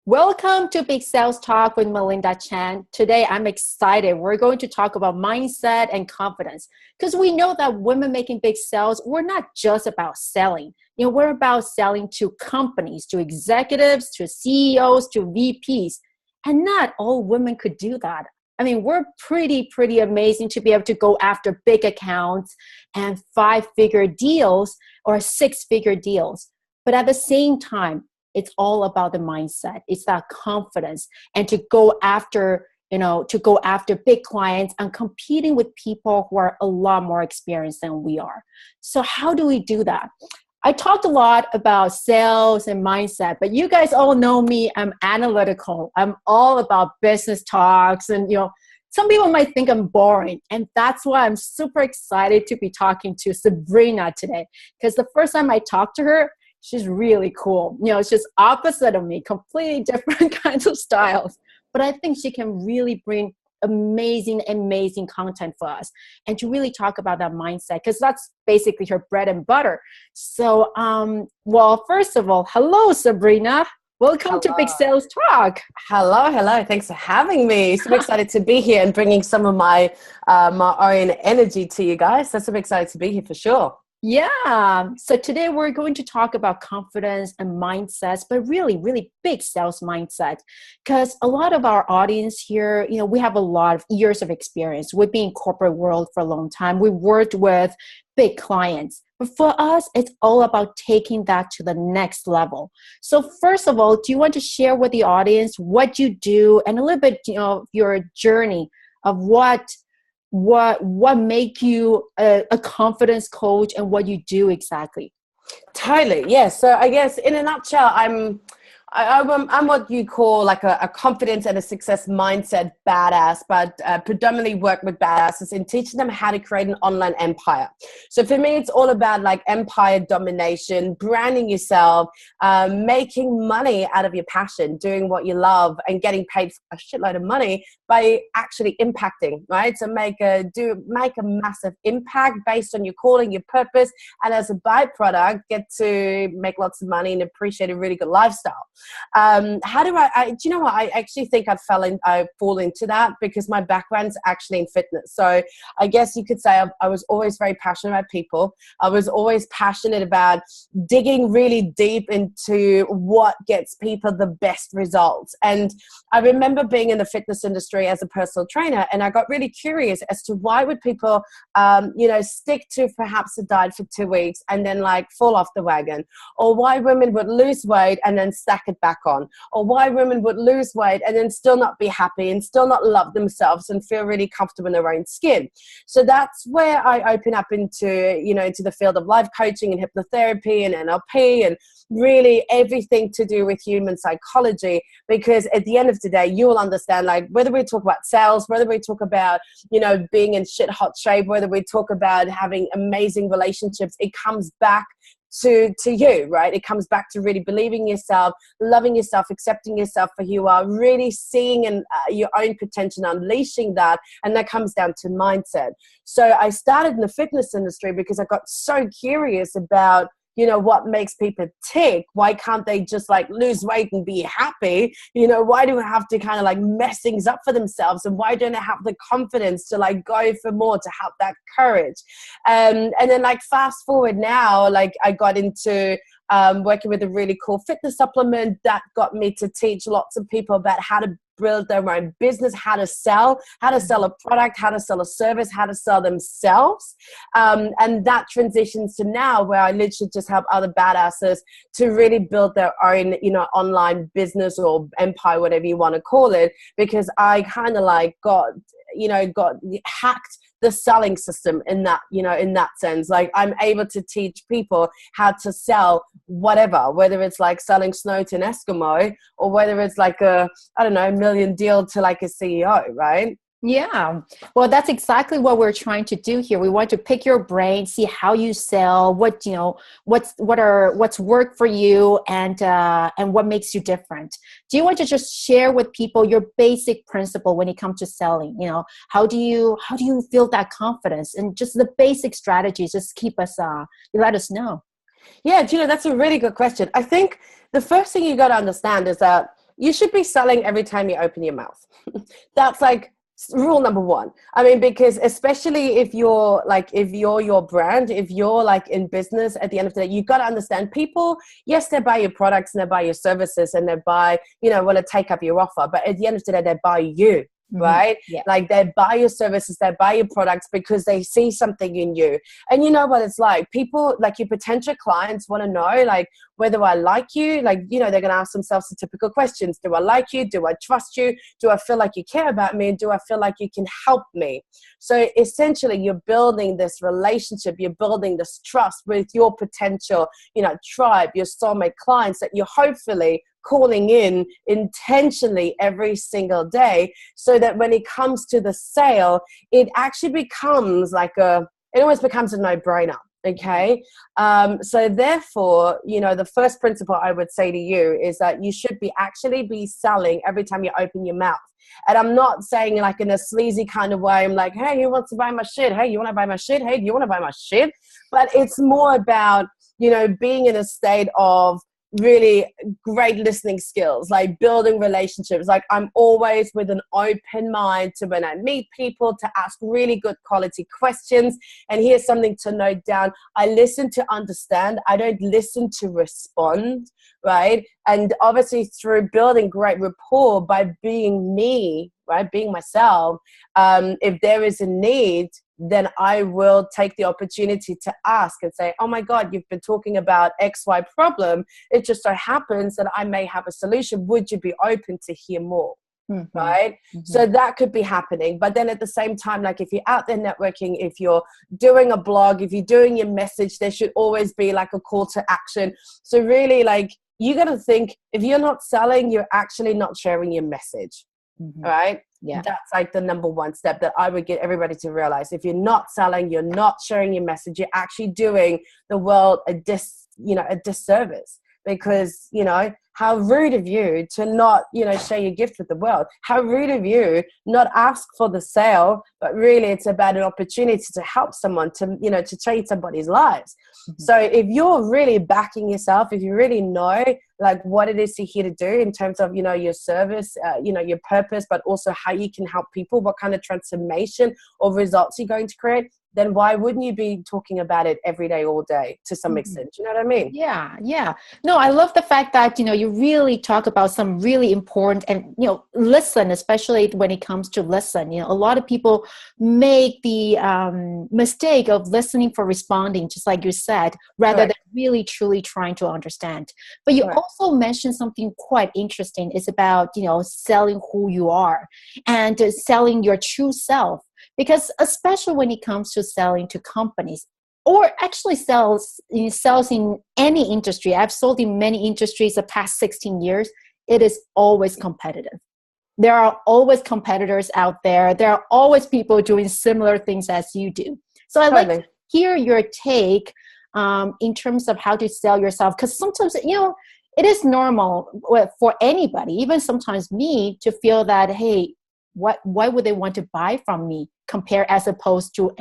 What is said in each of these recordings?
Welcome to Big Sales Talk with Melinda Chan. Today, I'm excited. We're going to talk about mindset and confidence because we know that women making big sales, we're not just about selling. We're about selling to companies, to executives, to CEOs, to VPs. And not all women could do that. I mean, we're pretty amazing to be able to go after big accounts and 5-figure deals or 6-figure deals. But at the same time, it's all about the mindset. It's that confidence and to go after big clients and competing with people who are a lot more experienced than we are. So how do we do that? I talked a lot about sales and mindset, but you guys all know me. I'm analytical. I'm all about business talks. And, some people might think I'm boring. And that's why I'm super excited to be talking to Sabrina today. Because the first time I talked to her, she's really cool. It's just opposite of me, completely different kinds of styles. But I think she can really bring amazing content for us and to really talk about that mindset because that's basically her bread and butter. So, first of all, hello, Sabrina. Welcome to Big Sales Talk. Hello. Thanks for having me. So excited to be here and bringing some of my own energy to you guys. So I'm excited to be here for sure. Yeah. So today we're going to talk about confidence and mindsets, but really big sales mindset. Because a lot of our audience here, we have a lot of years of experience. We've been in corporate world for a long time. We worked with big clients. But for us, it's all about taking that to the next level. So first of all, do you want to share with the audience what you do and a little bit, your journey of what make you a confidence coach and what you do exactly? Totally. Yeah. So I guess in a nutshell, I'm what you call like a confidence and a success mindset badass, but predominantly work with badasses in teaching them how to create an online empire. So for me, it's all about like empire domination, branding yourself, making money out of your passion, doing what you love and getting paid a shitload of money by actually impacting, right? So make a massive impact based on your calling, your purpose, and as a byproduct, get to make lots of money and appreciate a really good lifestyle. How do do you know what? I actually think I fall into that because my background's actually in fitness. So I guess you could say I was always very passionate about people. I was always passionate about digging really deep into what gets people the best results. And I remember being in the fitness industry as a personal trainer, and I got really curious as to why would people, stick to perhaps a diet for 2 weeks and then like fall off the wagon, or why women would lose weight and then stack it back on, or why women would lose weight and then still not be happy and still not love themselves and feel really comfortable in their own skin. So that's where I open up into the field of life coaching and hypnotherapy and NLP and really everything to do with human psychology, because at the end of the day, you will understand, like, whether we talk about sales, whether we talk about, being in shit hot shape, whether we talk about having amazing relationships, it comes back to you, right? It comes back to really believing yourself, loving yourself, accepting yourself for who you are, really seeing and your own potential, unleashing that. And that comes down to mindset. So I started in the fitness industry because I got so curious about, what makes people tick. Why can't they just like lose weight and be happy? Why do we have to kind of like mess things up for themselves? And why don't they have the confidence to like go for more, to have that courage? And then like fast forward now, like I got into working with a really cool fitness supplement that got me to teach lots of people about how to build their own business, how to sell a product, how to sell a service, how to sell themselves. And that transitions to now where I literally just help other badasses to really build their own, online business or empire, whatever you want to call it, because I kind of like got hacked the selling system in that sense. Like I'm able to teach people how to sell whatever, whether it's like selling snow to an Eskimo or whether it's like a million deal to like a CEO, right? Yeah. Well, that's exactly what we're trying to do here. We want to pick your brain, see how you sell, what's worked for you and what makes you different. Do you want to just share with people your basic principle when it comes to selling? How do you feel that confidence and just the basic strategies? Just keep us, let us know. Yeah, Gina, that's a really good question. I think the first thing you got to understand is that you should be selling every time you open your mouth. That's like rule number one. I mean, because especially if you're your brand, if you're like in business, at the end of the day, you've got to understand people, yes, they buy your products and they buy your services and they buy, want to take up your offer. But at the end of the day, they buy you. Right? Yeah. Like they buy your services, they buy your products because they see something in you. And you know what it's like. People, like your potential clients, want to know like whether I like you. Like, they're going to ask themselves the typical questions. Do I like you? Do I trust you? Do I feel like you care about me? And do I feel like you can help me? So essentially you're building this relationship, you're building this trust with your potential, tribe, your soulmate clients that you're hopefully calling in intentionally every single day, so that when it comes to the sale, it actually becomes it almost becomes a no-brainer. Okay. So therefore, the first principle I would say to you is that you should actually be selling every time you open your mouth. And I'm not saying like in a sleazy kind of way. I'm like, hey, who wants to buy my shit? Hey, you want to buy my shit? Hey, do you want to buy my shit? But it's more about, being in a state of really great listening skills, like building relationships. Like I'm always with an open mind to when I meet people to ask really good quality questions. And here's something to note down. I listen to understand. I don't listen to respond, right? And obviously through building great rapport by being me, right? Being myself. If there is a need, then I will take the opportunity to ask and say, oh my God, you've been talking about XY problem. It just so happens that I may have a solution. Would you be open to hear more? Mm-hmm. Right? Mm-hmm. So that could be happening. But then at the same time, like if you're out there networking, if you're doing a blog, if you're doing your message, there should always be like a call to action. So really like, you got to think, if you're not selling, you're actually not sharing your message. Mm-hmm. Right? Yeah. That's like the number one step that I would get everybody to realize. If you're not selling, you're not sharing your message, you're actually doing the world a disservice. Because, how rude of you to not, share your gift with the world. How rude of you not ask for the sale, but really it's about an opportunity to help someone, to change somebody's lives. Mm-hmm. So if you're really backing yourself, if you really know like what it is you're here to do in terms of, your service, your purpose, but also how you can help people, what kind of transformation or results you're going to create, then why wouldn't you be talking about it every day, all day to some extent? You know what I mean? Yeah. Yeah. No, I love the fact that, you really talk about some really important and, listen, especially when it comes to listen. A lot of people make the mistake of listening for responding, just like you said, rather than really truly trying to understand. But you also mentioned something quite interesting. It's about, selling who you are and selling your true self. Because especially when it comes to selling to companies, or actually sales in any industry, I've sold in many industries the past 16 years, it is always competitive. There are always competitors out there. There are always people doing similar things as you do. So I'd like to hear your take in terms of how to sell yourself. Because sometimes, it is normal for anybody, even sometimes me, to feel that, hey, why would they want to buy from me compared as opposed to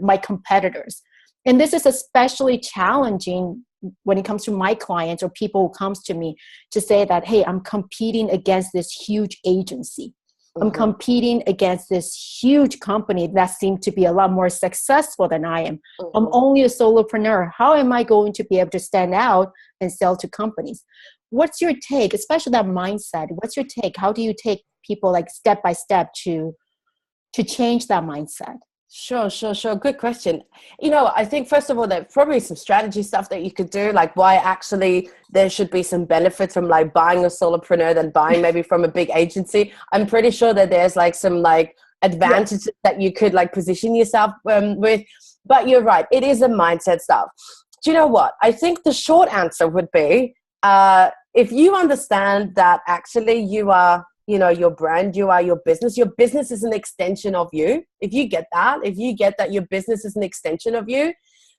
my competitors? And this is especially challenging when it comes to my clients or people who comes to me to say that, hey, I'm competing against this huge agency. I'm competing against this huge company that seems to be a lot more successful than I am. I'm only a solopreneur. How am I going to be able to stand out and sell to companies? What's your take, especially that mindset? What's your take? How do you take people like step by step to change that mindset? Sure. Good question. I think first of all, there's probably some strategy stuff that you could do, like why actually there should be some benefit from like buying a solopreneur than buying maybe from a big agency. I'm pretty sure that there's like some like advantages that you could like position yourself with. But you're right. It is a mindset stuff. Do you know what? I think the short answer would be if you understand that actually you are, your brand, you are your business is an extension of you. If you get that your business is an extension of you,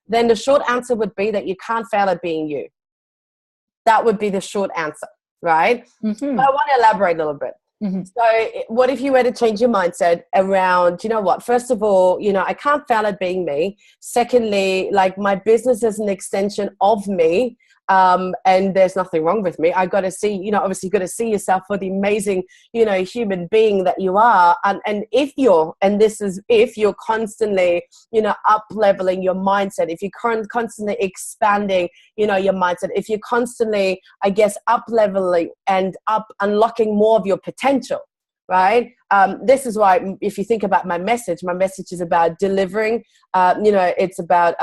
then the short answer would be that you can't fail at being you. That would be the short answer, right? Mm-hmm. But I want to elaborate a little bit. Mm-hmm. So what if you were to change your mindset around, first of all, I can't fail at being me. Secondly, like my business is an extension of me. and there's nothing wrong with me. I got to see, obviously you got to see yourself for the amazing, human being that you are. And if you're constantly, up leveling your mindset, if you're constantly expanding, your mindset, if you're constantly, I guess, up leveling and up unlocking more of your potential, right? This is why, if you think about my message is about delivering, it's about,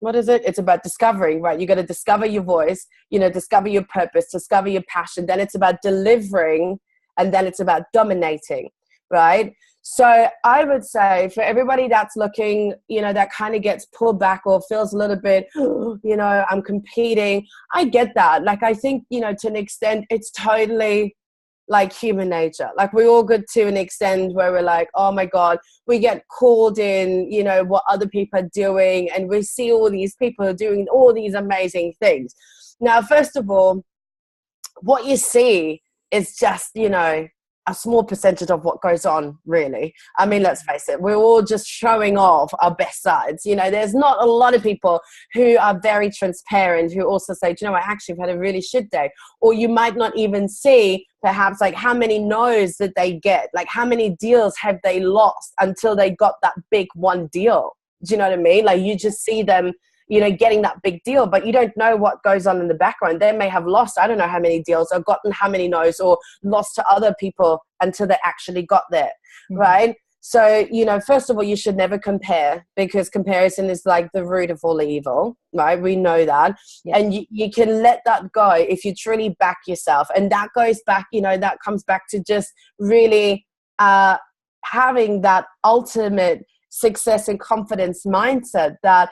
what is it? It's about discovering, right? You got to discover your voice, discover your purpose, discover your passion. Then it's about delivering, and then it's about dominating, right? So I would say for everybody that's looking, that kind of gets pulled back or feels a little bit, I'm competing. I get that. Like, I think, to an extent, it's totally like human nature. Like, we all get to an extent where we're like, oh my God, we get called in, what other people are doing, and we see all these people doing all these amazing things. Now, first of all, what you see is just, a small percentage of what goes on, really. I mean, let's face it, we're all just showing off our best sides. There's not a lot of people who are very transparent, who also say, I actually have had a really shit day. Or you might not even see perhaps like how many no's that they get, like how many deals have they lost until they got that big one deal. Do you know what I mean? Like, you just see them, getting that big deal, but you don't know what goes on in the background. They may have lost, I don't know how many deals, or gotten how many no's, or lost to other people until they actually got there, right? So, first of all, you should never compare, because comparison is like the root of all evil, right? We know that. Yeah. And you can let that go if you truly back yourself. And that goes back, that comes back to just really having that ultimate success and confidence mindset that,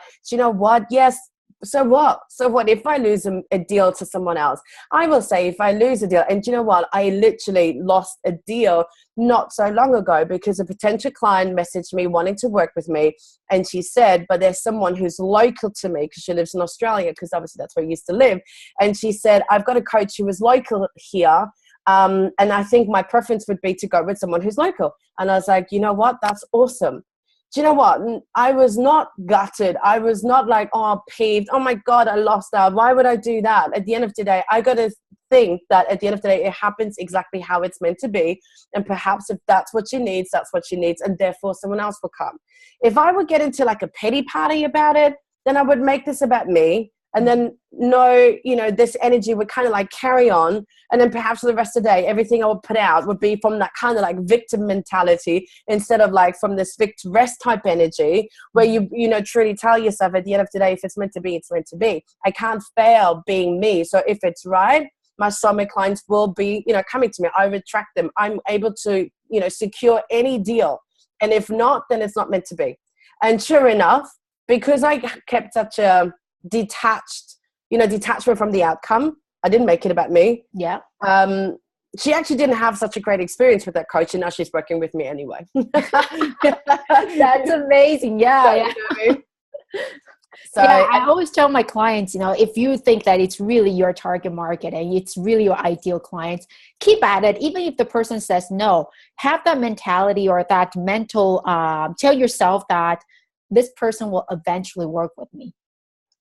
yes, so what if I lose a deal to someone else? I will say, if I lose a deal, and I literally lost a deal not so long ago because a potential client messaged me wanting to work with me, and she said, but there's someone who's local to me, because she lives in Australia, because obviously that's where I used to live, and she said, I've got a coach who is local here, and I think my preference would be to go with someone who's local. And I was like, that's awesome. Do you know what? I was not gutted. I was not like, peeved. Oh my God, I lost that. Why would I do that? At the end of the day, I got to think that at the end of the day, it happens exactly how it's meant to be. And perhaps if that's what she needs, that's what she needs. And therefore someone else will come. If I would get into like a pity party about it, then I would make this about me. And then this energy would kind of like carry on. And then perhaps for the rest of the day, everything I would put out would be from that kind of like victim mentality, instead of like from this rest type energy where you truly tell yourself at the end of the day, if it's meant to be, it's meant to be. I can't fail being me. So if it's right, my soulmate clients will be, coming to me. I would attract them. I'm able to, secure any deal. And if not, then it's not meant to be. And sure enough, because I kept such a detachment from the outcome, I didn't make it about me. Yeah. She actually didn't have such a great experience with that coach, and now she's working with me anyway. That's amazing. Yeah. So I always tell my clients, if you think that it's really your target market and it's really your ideal clients, keep at it. Even if the person says no, have that mentality or that mental, tell yourself that this person will eventually work with me.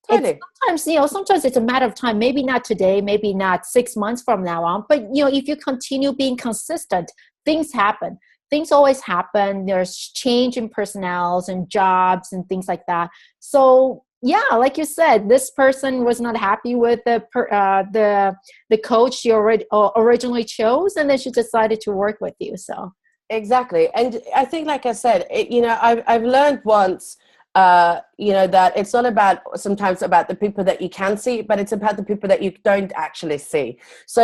Totally. Sometimes it's a matter of time, maybe not today, maybe not 6 months from now on, but if you continue being consistent, things happen. Things always happen. There's change in personnels and jobs and things like that. So yeah, like you said, this person was not happy with the coach she originally chose, and then she decided to work with you. So exactly. And I think, like I said, I've learned once, that it's not sometimes about the people that you can see, but it's about the people that you don't actually see. So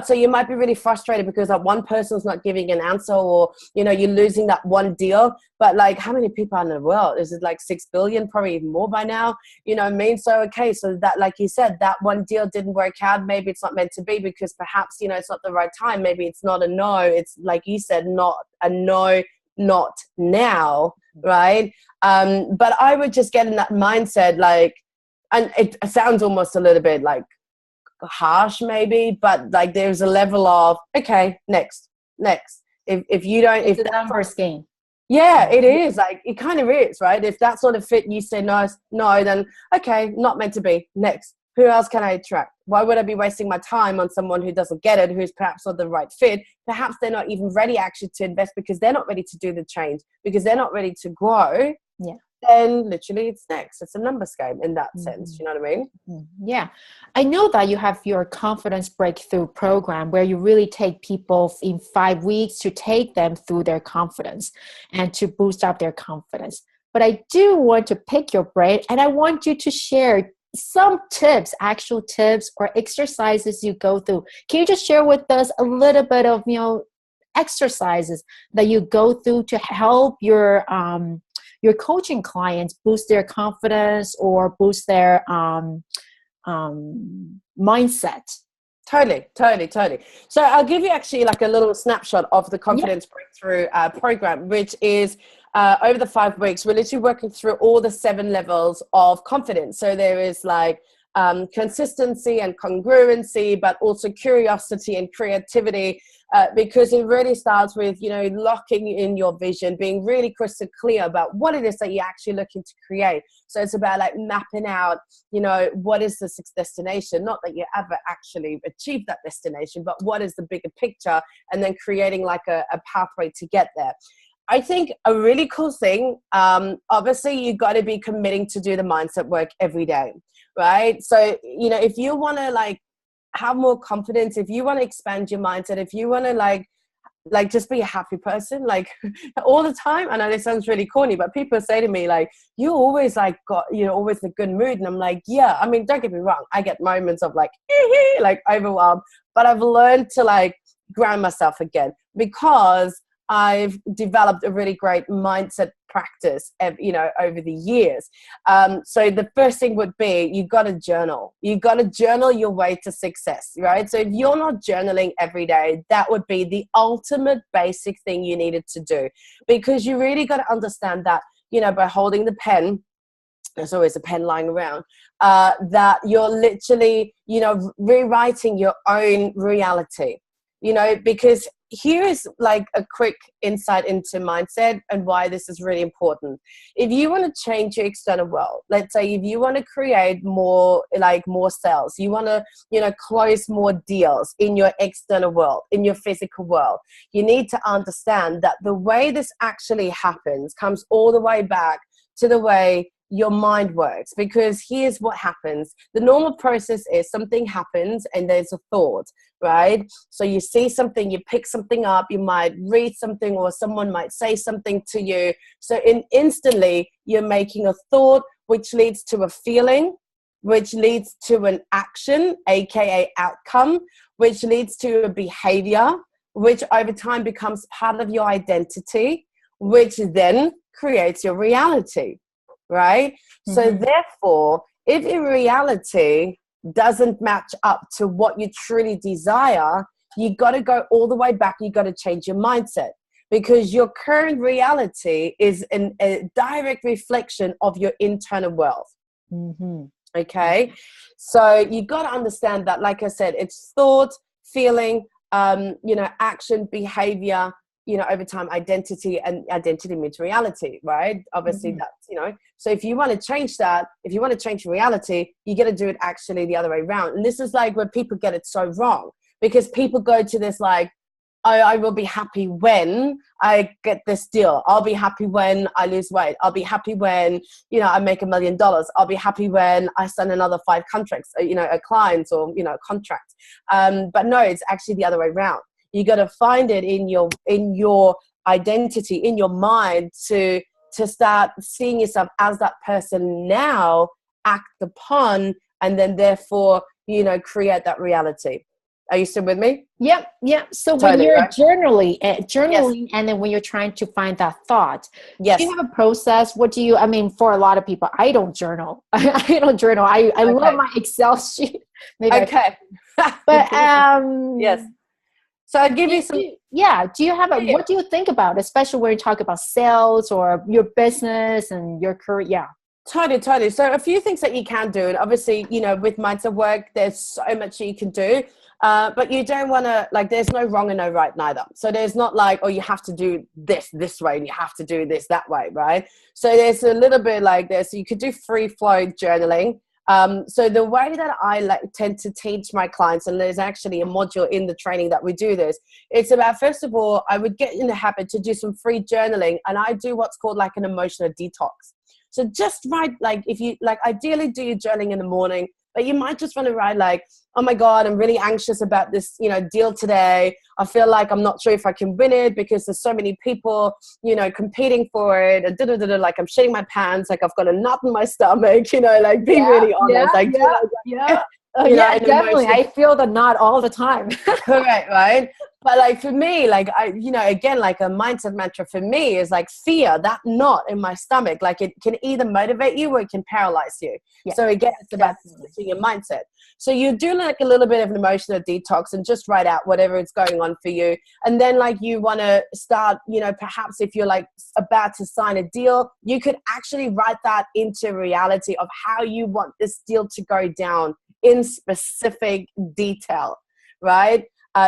so you might be really frustrated because that one person's not giving an answer, or you're losing that one deal, but like, how many people are in the world? Is it like 6 billion, probably even more by now? So okay, so that, like you said, that one deal didn't work out. Maybe it's not meant to be, because perhaps it's not the right time. Maybe it's not a no, it's like you said, not a no, not now, right? But I would just get in that mindset, like, and it sounds almost a little bit like harsh maybe, but like there's a level of, okay, next. If you don't, if that first game. Yeah, it is. Like, it kind of is, right? If that's not a fit, you say no, then okay, not meant to be. Next. Who else can I attract? Why would I be wasting my time on someone who doesn't get it, who's perhaps not the right fit? Perhaps they're not even ready actually to invest because they're not ready to do the change, because they're not ready to grow. Yeah. Then literally it's next. It's a numbers game in that sense. You know what I mean? Yeah. I know that you have your confidence breakthrough program where you really take people in 5 weeks to take them through their confidence and to boost up their confidence. But I do want to pick your brain, and I want you to share some tips, actual tips or exercises you go through. Can you just share with us a little bit of, exercises that you go through to help your coaching clients boost their confidence or boost their mindset? Totally. So I'll give you actually like a little snapshot of the confidence breakthrough program, which is over the 5 weeks, we're literally working through all the 7 levels of confidence. So there is like consistency and congruency, but also curiosity and creativity, because it really starts with, locking in your vision, being really crystal clear about what it is that you're actually looking to create. So it's about like mapping out, what is the destination, not that you ever actually achieve that destination, but what is the bigger picture, and then creating like a pathway to get there. I think a really cool thing, obviously you got to be committing to do the mindset work every day, right? So, if you want to like have more confidence, if you want to expand your mindset, if you want to like just be a happy person, like all the time. I know this sounds really corny, but people say to me like, you always like got, always in a good mood. And I'm like, yeah, I mean, don't get me wrong. I get moments of like, like overwhelmed, but I've learned to like ground myself again, because I've developed a really great mindset practice, over the years. So the first thing would be, you got to journal. You got to journal your way to success, right? So if you're not journaling every day, that would be the ultimate basic thing you needed to do, because you really got to understand that, by holding the pen, there's always a pen lying around, that you're literally, rewriting your own reality, because here is like a quick insight into mindset and why this is really important. If you want to change your external world, let's say if you want to create more sales, you want to, close more deals in your external world, in your physical world, you need to understand that the way this actually happens comes all the way back to the way your mind works. Because here's what happens. The normal process is something happens and there's a thought, right? So you see something, you pick something up, you might read something, or someone might say something to you. So instantly you're making a thought, which leads to a feeling, which leads to an action, aka outcome, which leads to a behavior, which over time becomes part of your identity, which then creates your reality. Right? Mm-hmm. So therefore, if your reality doesn't match up to what you truly desire, you got to go all the way back. You got to change your mindset, because your current reality is a direct reflection of your internal world. Mm-hmm. Okay. So you got to understand that, like I said, it's thought, feeling, action, behavior, over time, identity, and identity meets reality, right? Obviously, mm-hmm. That's, so if you want to change that, if you want to change reality, you got to do it actually the other way around. And this is like where people get it so wrong, because people go to this like, I will be happy when I get this deal. I'll be happy when I lose weight. I'll be happy when, I make $1 million. I'll be happy when I sign another 5 contracts, clients or, contracts. But no, it's actually the other way around. You got to find it in your identity, in your mind, to start seeing yourself as that person now, act upon, and then therefore, create that reality. Are you still with me? Yep. So totally, when you're right? journaling, yes. And then when you're trying to find that thought, yes. Do you have a process? For a lot of people, I don't journal. I don't journal. I okay. love my Excel sheet. Maybe okay. But yes. So I'll give you some. Do you have what do you think about, especially when you talk about sales or your business and your career? Yeah. Totally. So a few things that you can do. And obviously, with mindset work, there's so much you can do. But you don't want to, there's no wrong and no right neither. So there's not like, you have to do this way and you have to do this that way, right? So there's a little bit like this. You could do free flow journaling. So the way that I tend to teach my clients, and there's actually a module in the training that we do this, it's about, first of all, I would get in the habit to do some free journaling, and I do what's called like an emotional detox. So just write, like, if you like, ideally do your journaling in the morning, but you might just want to write like, oh my God, I'm really anxious about this, deal today. I feel like I'm not sure if I can win it because there's so many people, competing for it. And like I'm shitting my pants, like I've got a knot in my stomach, like be really honest. Yeah, definitely. I feel the knot all the time. Correct, right? But like for me, like again, like a mindset mantra for me is like fear, that knot in my stomach. Like it can either motivate you or it can paralyze you. Yeah, so again, it's about switching your mindset. So you do like a little bit of an emotional detox and just write out whatever is going on for you. And then like you want to start, perhaps if you're like about to sign a deal, you could actually write that into reality of how you want this deal to go down in specific detail, right?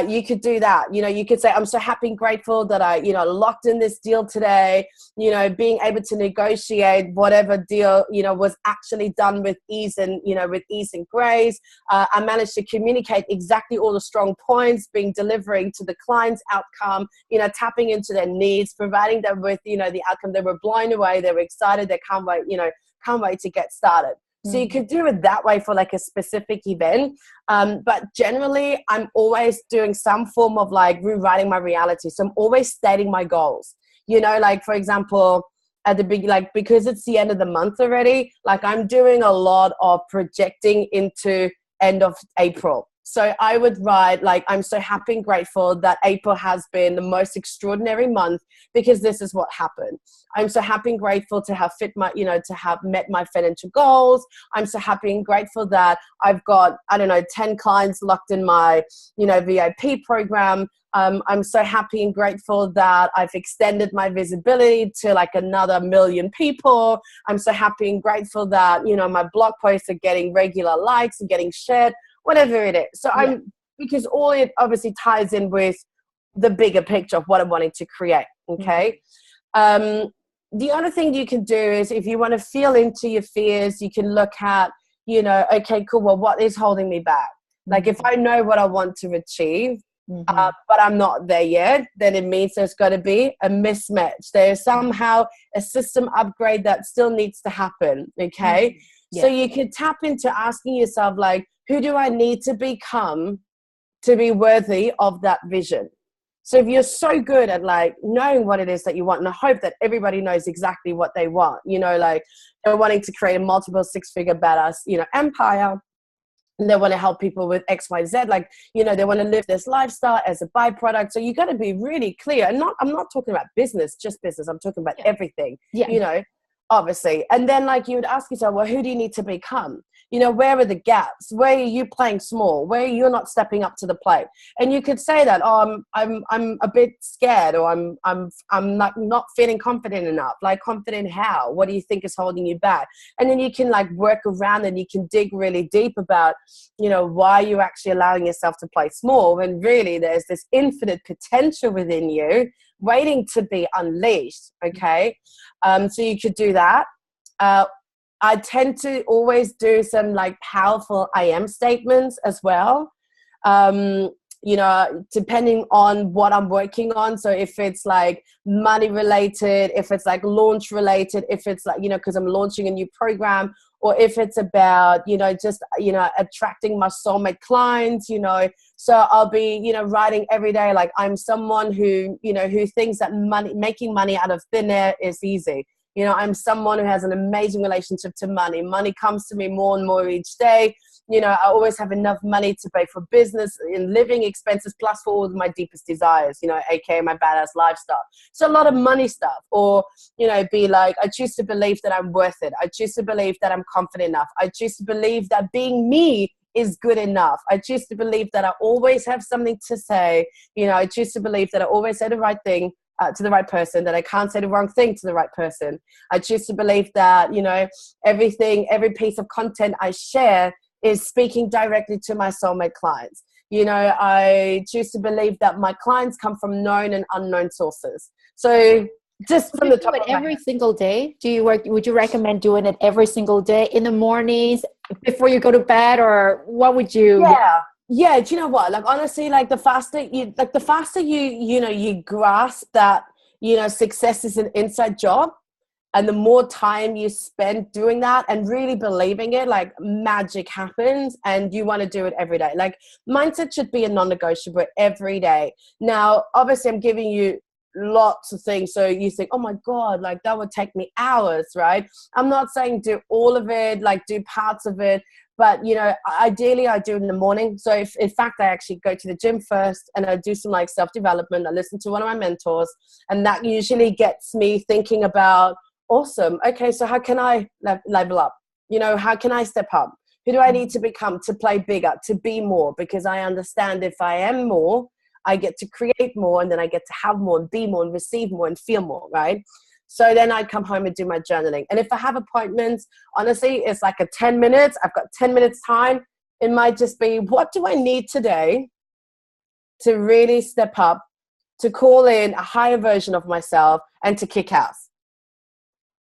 You could do that. You could say, I'm so happy and grateful that I, locked in this deal today, being able to negotiate whatever deal, was actually done with ease and, with ease and grace. I managed to communicate exactly all the strong points, delivering to the client's outcome, tapping into their needs, providing them with, the outcome. They were blown away. They were excited. They can't wait to get started. So you could do it that way for like a specific event. But generally, I'm always doing some form of like rewriting my reality. So I'm always stating my goals. Like for example, at the big, like, because it's the end of the month already, like I'm doing a lot of projecting into end of April. So I would write like, I'm so happy and grateful that April has been the most extraordinary month because this is what happened. I'm so happy and grateful to have to have met my financial goals. I'm so happy and grateful that I've got, 10 clients locked in my, VIP program. I'm so happy and grateful that I've extended my visibility to like another 1 million people. I'm so happy and grateful that, my blog posts are getting regular likes and getting shared, whatever it is. So because all it obviously ties in with the bigger picture of what I'm wanting to create. Okay. The other thing you can do is if you want to feel into your fears, you can look at, okay, cool. Well, what is holding me back? Like if I know what I want to achieve, but I'm not there yet, then it means there's got to be a mismatch. There's somehow a system upgrade that still needs to happen. Okay. So you could tap into asking yourself, like, who do I need to become to be worthy of that vision? So if you're so good at like knowing what it is that you want, and I hope that everybody knows exactly what they want, like they're wanting to create a multiple six-figure badass, empire, and they want to help people with X, Y, Z, like, they want to live this lifestyle as a byproduct. So you got to be really clear. And I'm not talking about business, just business. I'm talking about everything, obviously. And then like you would ask yourself, well, who do you need to become? Where are the gaps? Where are you playing small? Where you're not stepping up to the plate? And you could say that, oh, I'm a bit scared, or I'm not feeling confident enough. Like, confident how? What do you think is holding you back? And then you can like work around and you can dig really deep about, why you're actually allowing yourself to play small when really there's this infinite potential within you waiting to be unleashed. Okay. So you could do that. I tend to always do some like powerful I am statements as well. Depending on what I'm working on. So if it's like money related, if it's like launch related, if it's like, because I'm launching a new program, or if it's about, just, attracting my soulmate clients, so I'll be, writing every day, like I'm someone who, who thinks that making money out of thin air is easy. I'm someone who has an amazing relationship to money. Money comes to me more and more each day. I always have enough money to pay for business and living expenses, plus for all of my deepest desires, aka my badass lifestyle. So a lot of money stuff, or, be like, I choose to believe that I'm worth it. I choose to believe that I'm confident enough. I choose to believe that being me is good enough. I choose to believe that I always have something to say. I choose to believe that I always say the right thing to the right person, that I can't say the wrong thing to the right person. I choose to believe that, every piece of content I share is speaking directly to my soulmate clients. I choose to believe that my clients come from known and unknown sources. So Just Would from you the do top it of my every head. single day? Would you recommend doing it every single day in the mornings before you go to bed, or what would you? Yeah, do you know what? Like, honestly, like the faster you grasp that, success is an inside job, and the more time you spend doing that and really believing it, like magic happens, and you want to do it every day. Like, mindset should be a non-negotiable every day. Now, obviously, I'm giving you lots of things, so you think, oh my God, like that would take me hours, right? I'm not saying do all of it, like do parts of it, but ideally I do it in the morning. So if in fact I actually go to the gym first and I do some like self-development, I listen to one of my mentors, and that usually gets me thinking about, awesome, okay, so how can I level up? How can I step up? Who do I need to become to play bigger, to be more? Because I understand if I am more, I get to create more, and then I get to have more and be more and receive more and feel more, right? So then I come home and do my journaling. And if I have appointments, honestly, it's like 10 minutes. I've got 10 minutes time. It might just be, what do I need today to really step up, to call in a higher version of myself, and to kick ass?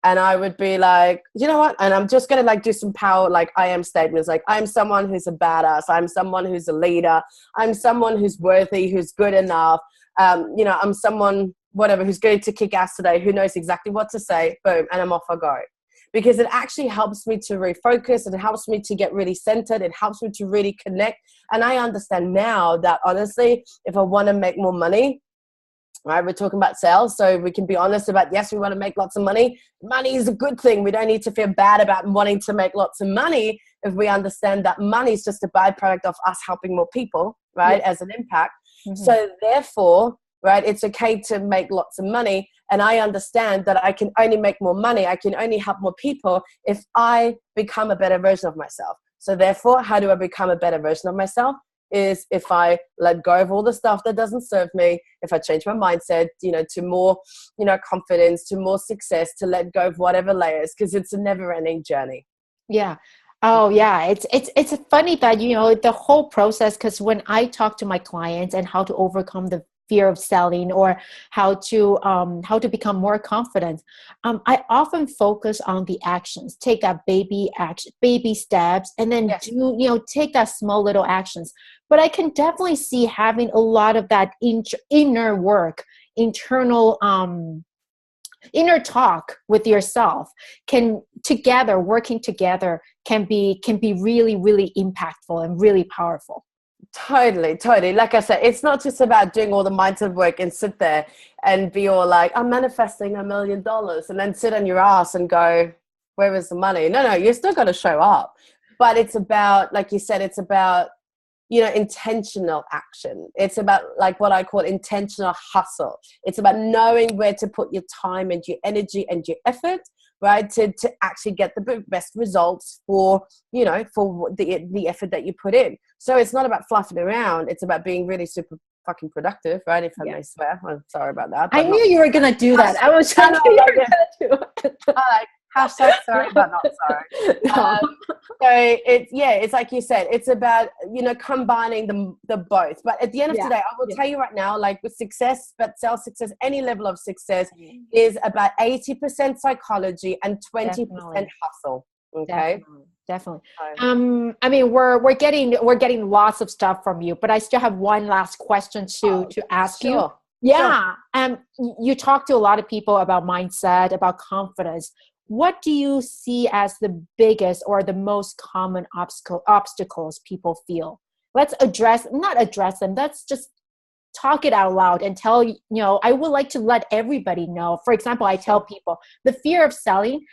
And I would be like, you know what? And I'm just going to like do some power, like I am statements. Like, I'm someone who's a badass. I'm someone who's a leader. I'm someone who's worthy, who's good enough. I'm someone, whatever, who's going to kick ass today, who knows exactly what to say. Boom. And I'm off I go. Because it actually helps me to refocus. It helps me to get really centered. It helps me to really connect. And I understand now that, honestly, if I want to make more money, right, we're talking about sales, so we can be honest about, yes, we want to make lots of money. Money is a good thing. We don't need to feel bad about wanting to make lots of money if we understand that money is just a byproduct of us helping more people, right, as an impact. So therefore, right, it's okay to make lots of money, and I understand that I can only make more money, I can only help more people if I become a better version of myself. So therefore, how do I become a better version of myself? Is if I let go of all the stuff that doesn't serve me, if I change my mindset, to more, confidence, to more success, to let go of whatever layers, because it's a never-ending journey. Yeah. Oh yeah. It's funny that, the whole process, because when I talk to my clients and how to overcome the fear of selling, or how to become more confident, I often focus on the actions. Take that baby steps, and then take that small little actions. But I can definitely see having a lot of that inner work, internal inner talk with yourself working together can be really, really impactful and really powerful. Totally. Like I said, it's not just about doing all the mindset work and sit there and be all like, I'm manifesting $1 million, and then sit on your ass and go, where is the money? No, you still got to show up. But it's about, like you said, it's about, intentional action. It's about like what I call intentional hustle. It's about knowing where to put your time and your energy and your effort, right, to actually get the best results for the effort that you put in. So it's not about fluffing around. It's about being really super fucking productive, right? If I may swear. I'm sorry about that. I knew you were gonna do that. I was trying to you were gonna do it. Hashtag sorry but not sorry. So it's like you said, it's about combining the both. But at the end of today, I will tell you right now, like with success, but sales success, any level of success is about 80% psychology and 20% hustle. Okay, definitely. I mean, we're getting lots of stuff from you, but I still have one last question to ask you. Yeah. You talk to a lot of people about mindset, about confidence. What do you see as the biggest or the most common obstacles people feel? Let's not address them. Let's just talk it out loud and tell, I would like to let everybody know. For example, I tell people the fear of selling,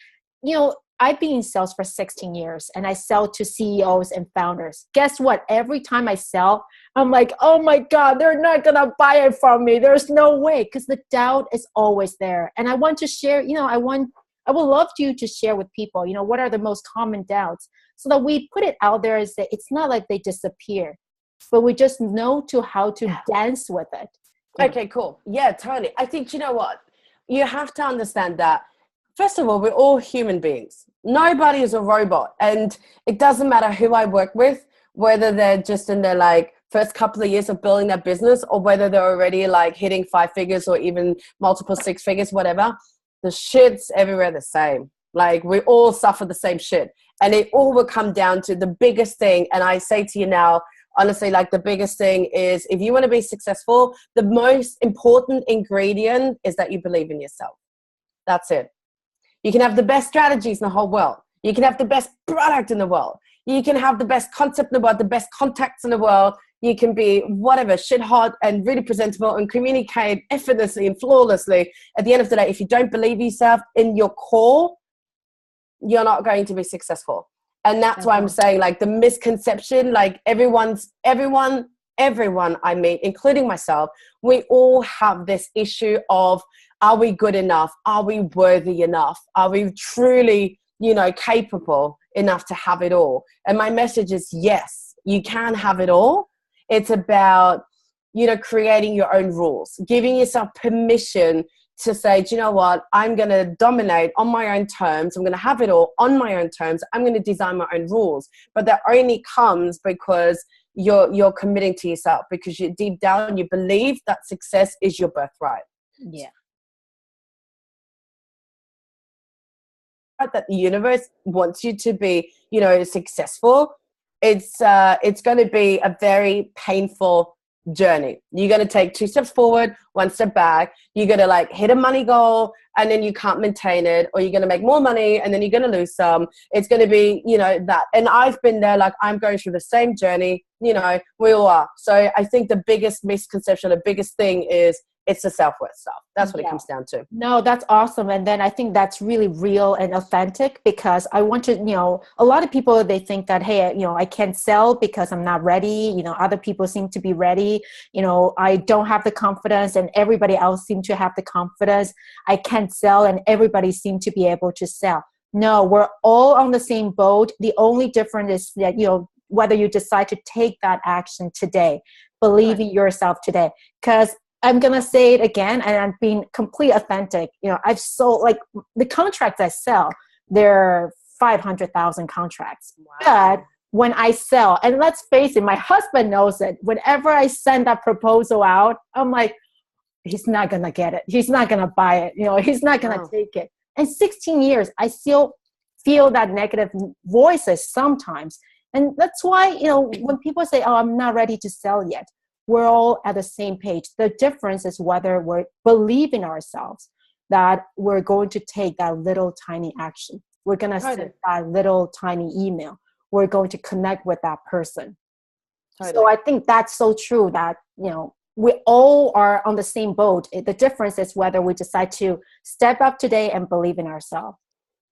I've been in sales for 16 years and I sell to CEOs and founders. Guess what? Every time I sell, I'm like, oh my God, they're not going to buy it from me. There's no way, because the doubt is always there. And I want to share, I would love you to share with people, what are the most common doubts, so that we put it out there, is that it's not like they disappear, but we just know how to dance with it. Okay, cool. Yeah, totally. I think, you know what? You have to understand that, first of all, we're all human beings. Nobody is a robot. And it doesn't matter who I work with, whether they're just in their like first couple of years of building their business, or whether they're already like hitting 5 figures or even multiple 6 figures, whatever, the shit's everywhere the same. Like we all suffer the same shit. And it all will come down to the biggest thing. And I say to you now, honestly, like the biggest thing is, if you want to be successful, the most important ingredient is that you believe in yourself. That's it. You can have the best strategies in the whole world. You can have the best product in the world. You can have the best concept in the world, the best contacts in the world. You can be whatever, shit hot and really presentable and communicate effortlessly and flawlessly. At the end of the day, if you don't believe yourself in your core, you're not going to be successful. And that's why I'm saying, like, the misconception, like everyone I meet, including myself, we all have this issue of, are we good enough? Are we worthy enough? Are we truly, capable enough to have it all? And my message is, yes, you can have it all. It's about, creating your own rules, giving yourself permission to say, do you know what? I'm going to dominate on my own terms. I'm going to have it all on my own terms. I'm going to design my own rules. But that only comes because you're committing to yourself, because you deep down, you believe that success is your birthright. Yeah. That the universe wants you to be, successful. It's going to be a very painful journey. You're going to take 2 steps forward, 1 step back. You're going to like hit a money goal and then you can't maintain it, or you're going to make more money and then you're going to lose some. It's going to be, that. And I've been there, like I'm going through the same journey, we all are. So I think the biggest misconception, the biggest thing is it's the self-worth stuff. That's what it comes down to. No, that's awesome. And then I think that's really real and authentic, because I want to, a lot of people, they think that, hey, I can't sell because I'm not ready. Other people seem to be ready. I don't have the confidence and everybody else seem to have the confidence. I can't sell and everybody seem to be able to sell. No, we're all on the same boat. The only difference is that, whether you decide to take that action today, believe in yourself today. Because I'm going to say it again, and I'm being completely authentic. I've sold, like, the contracts I sell, they're 500,000 contracts. Wow. But when I sell, and let's face it, my husband knows it. Whenever I send that proposal out, I'm like, he's not going to get it. He's not going to buy it. He's not going to take it. And 16 years, I still feel that negative voices sometimes. And that's why, when people say, oh, I'm not ready to sell yet, we're all at the same page. The difference is whether we believe in ourselves, that we're going to take that little tiny action. We're going to send that little tiny email. We're going to connect with that person. So I think that's so true, that, we all are on the same boat. The difference is whether we decide to step up today and believe in ourselves.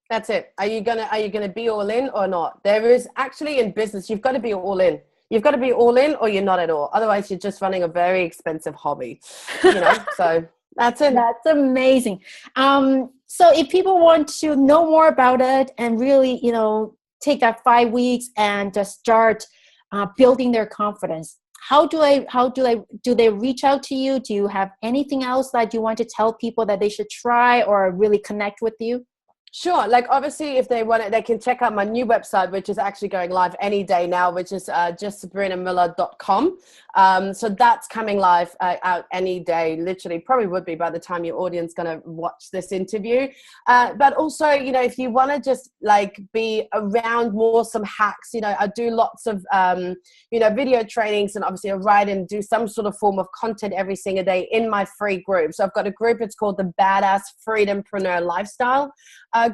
That's it. Are you gonna be all in or not? There is actually, in business, you've got to be all in. You've got to be all in or you're not at all. Otherwise, you're just running a very expensive hobby, so that's it. That's amazing. So if people want to know more about it and really, take that 5 weeks and just start building their confidence, do they reach out to you? Do you have anything else that you want to tell people that they should try or really connect with you? Sure. Like, obviously, if they want it, they can check out my new website, which is actually going live any day now, which is just sabrinamuller.com. So that's coming live out any day, literally. Probably would be by the time your audience going to watch this interview. But also, if you want to just like be around more some hacks, I do lots of, video trainings, and obviously I write and do some sort of form of content every single day in my free group. So I've got a group, it's called the Badass Freedompreneur Lifestyle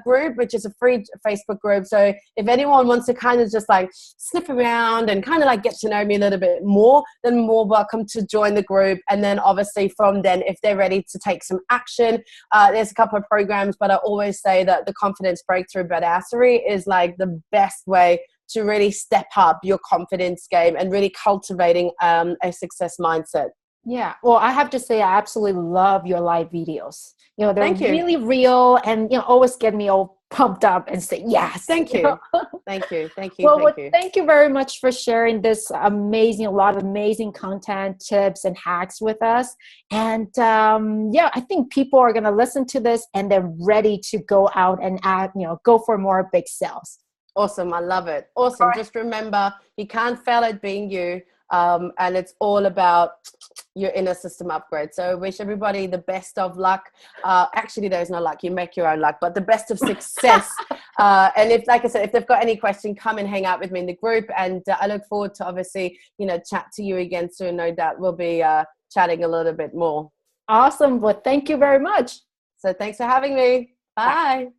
group, which is a free Facebook group. So if anyone wants to kind of just like sniff around and kind of like get to know me a little bit more, then more welcome to join the group. And then obviously from then, if they're ready to take some action, there's a couple of programs, but I always say that the Confidence Breakthrough Badassery is like the best way to really step up your confidence game and really cultivating a success mindset. Yeah. Well, I have to say, I absolutely love your live videos. They're really real and, always get me all pumped up and say, yes. Thank you. Thank you. Well, thank you very much for sharing this a lot of amazing content, tips, and hacks with us. And I think people are going to listen to this and they're ready to go out and go for more big sales. Awesome. I love it. Awesome. Right. Just remember, you can't fail at being you. And it's all about your inner system upgrade. So I wish everybody the best of luck. Actually, there's no luck. You make your own luck, but the best of success. And if, like I said, if they've got any question, come and hang out with me in the group. And I look forward to obviously, chat to you again soon. No doubt we'll be chatting a little bit more. Awesome. Well, thank you very much. So thanks for having me. Bye.